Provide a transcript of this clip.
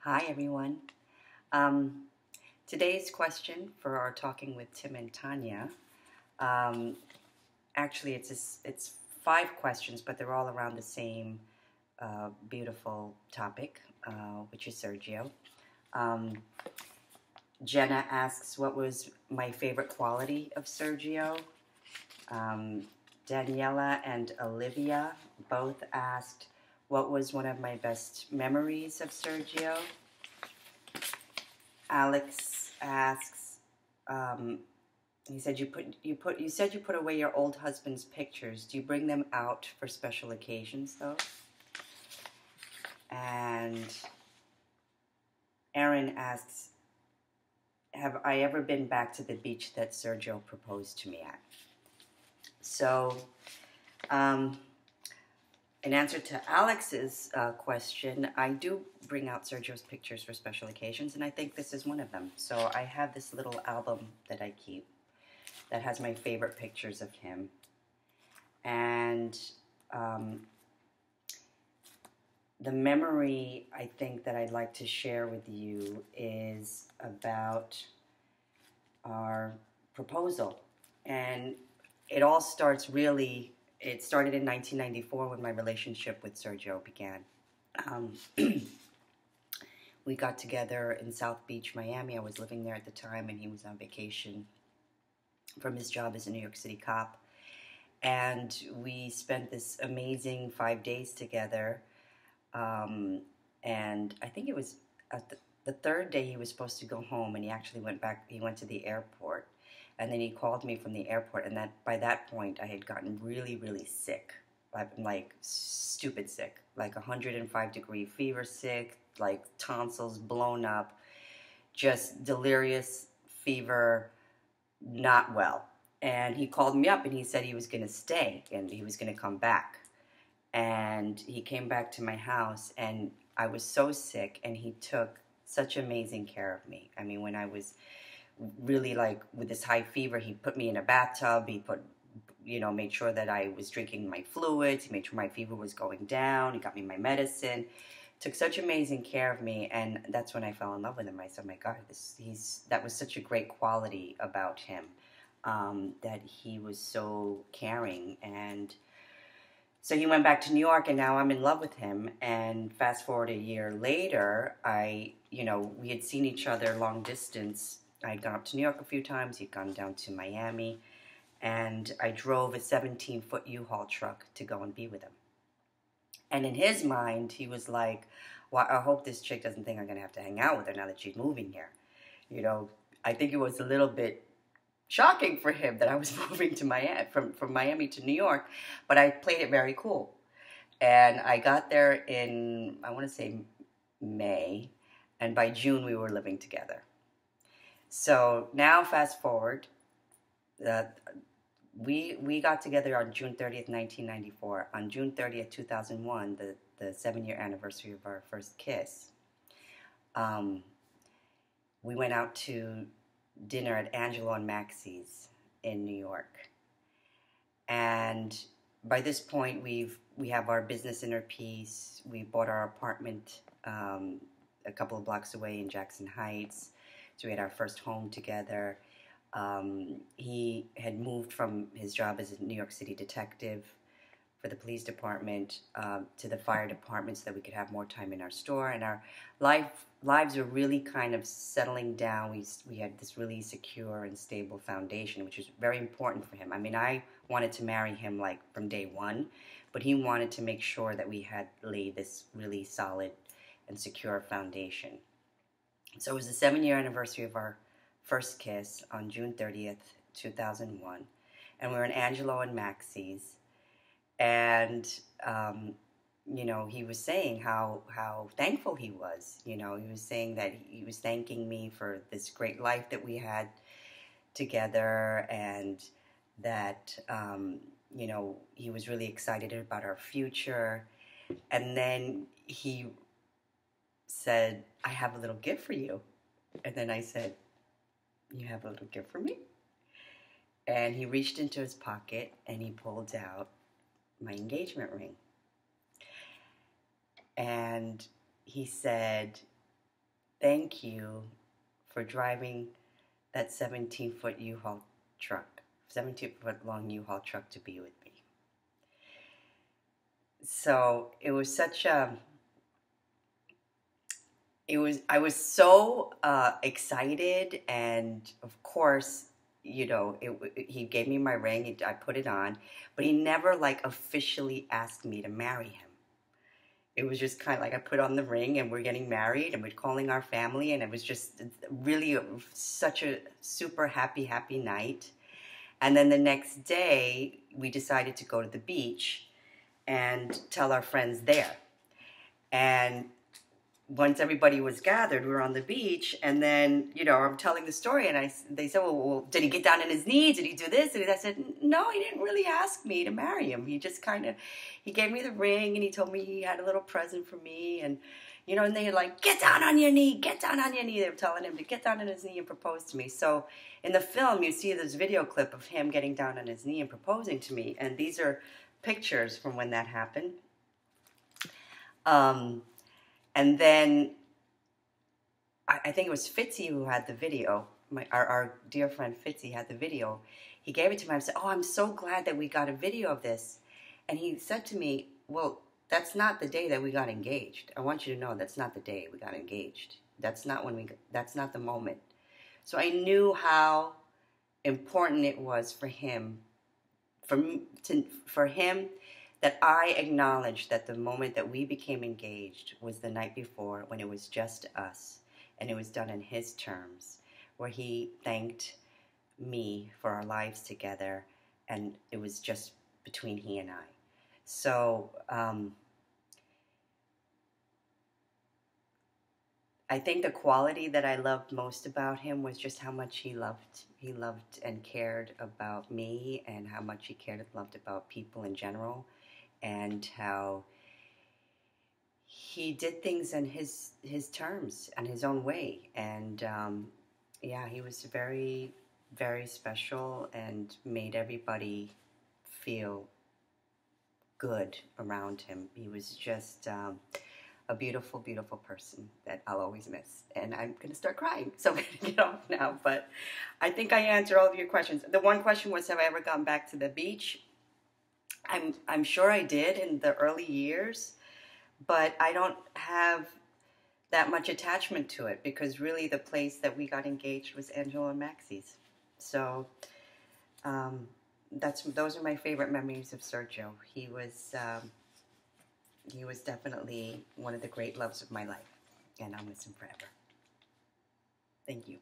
Hi, everyone. Um, Today's question for our Talking with Tim and Tanya, um, actually, it's five questions, but they're all around the same beautiful topic, which is Sergio. Um, Jenna asks, what was my favorite quality of Sergio? Um, Daniela and Olivia both asked, what was one of my best memories of Sergio? Alex asks, um, he said you said you put away your old husband's pictures. Do you bring them out for special occasions though? And Aaron asks, have I ever been back to the beach that Sergio proposed to me at? So, in answer to Alex's question, I do bring out Sergio's pictures for special occasions, and I think this is one of them. So I have this little album that I keep that has my favorite pictures of him. And the memory I think that I'd like to share with you is about our proposal. And it all starts really, it started in 1994 when my relationship with Sergio began. We got together in South Beach, Miami. I was living there at the time, and he was on vacation from his job as a New York City cop. And we spent this amazing 5 days together. And I think it was the third day he was supposed to go home, and he actually went back. He went to the airport, and then he called me from the airport. And by that point, I had gotten really, really sick. Like stupid sick, like 105-degree fever sick, like tonsils blown up, just delirious fever, not well. And he called me up and he said he was going to stay and he was going to come back. And he came back to my house, and I was so sick, and he took such amazing care of me. I mean, when I was really like with this high fever, he put me in a bathtub. He made sure that I was drinking my fluids. He made sure my fever was going down. He got me my medicine. Took such amazing care of me, and that's when I fell in love with him. I said, oh my God, that was such a great quality about him, that he was so caring. And so he went back to New York, and now I'm in love with him. And fast forward a year later, we had seen each other long distance. I'd gone up to New York a few times. He'd gone down to Miami. And I drove a 17-foot U-Haul truck to go and be with him. And in his mind, he was like, well, I hope this chick doesn't think I'm going to have to hang out with her now that she's moving here. I think it was a little bit shocking for him that I was moving to Miami, from Miami to New York, but I played it very cool. And I got there in, I want to say, May, and by June we were living together. So now fast forward, we got together on June 30th, 1994. On June 30th, 2001, the 7-year anniversary of our first kiss, we went out to dinner at Angelo and Maxie's in New York. And by this point, we have our business inner peace. We bought our apartment a couple of blocks away in Jackson Heights. So we had our first home together. He had moved from his job as a New York City detective for the police department to the fire department so that we could have more time in our store. And our lives are really kind of settling down. We had this really secure and stable foundation, which was very important for him. I mean, I wanted to marry him like from day one, but he wanted to make sure that we had laid this really solid and secure foundation. So it was the 7-year anniversary of our first kiss on June 30th, 2001. And we were in Angelo and Maxie's. And, he was saying how thankful he was. He was saying that he was thanking me for this great life that we had together, and that, he was really excited about our future. And then he said, I have a little gift for you. And then I said, you have a little gift for me? And he reached into his pocket and he pulled out my engagement ring. And he said, thank you for driving that 17-foot U-Haul truck, 17-foot long U-Haul truck to be with me. So it was such a, I was so excited, and of course, you know, he gave me my ring, I put it on, but he never like officially asked me to marry him. It was just kind of like I put on the ring and we're getting married and we're calling our family, and it was just really such a super happy, happy night. And then the next day we decided to go to the beach and tell our friends there. And once everybody was gathered, we were on the beach, and then, you know, I'm telling the story, and they said, well, did he get down on his knees? Did he do this? And I said, no, he didn't really ask me to marry him. He just kind of, he gave me the ring, and he told me he had a little present for me, and, you know, and they were like, get down on your knee, get down on your knee. They were telling him to get down on his knee and propose to me. So in the film, you see this video clip of him getting down on his knee and proposing to me, and these are pictures from when that happened. And then I think it was Fitzy who had the video. Our dear friend Fitzy had the video. He gave it to me. I said, oh, I'm so glad that we got a video of this. And he said to me, well, that's not the day that we got engaged. I want you to know that's not the day we got engaged. That's not that's not the moment. So I knew how important it was for him, for him, that I acknowledged that the moment that we became engaged was the night before, when it was just us, and it was done in his terms, where he thanked me for our lives together, and it was just between he and I. So I think the quality that I loved most about him was just how much he loved and cared about me, and how much he cared and loved about people in general, and how he did things in his terms and his own way. And yeah, he was very, very special and made everybody feel good around him. He was just a beautiful, beautiful person that I'll always miss. And I'm going to start crying, so I'm going to get off now. But I think I answered all of your questions. The one question was, have I ever gone back to the beach? I'm sure I did in the early years, but I don't have that much attachment to it, because really the place that we got engaged was Angela and Maxie's. So those are my favorite memories of Sergio. He was definitely one of the great loves of my life, and I'll miss him forever. Thank you.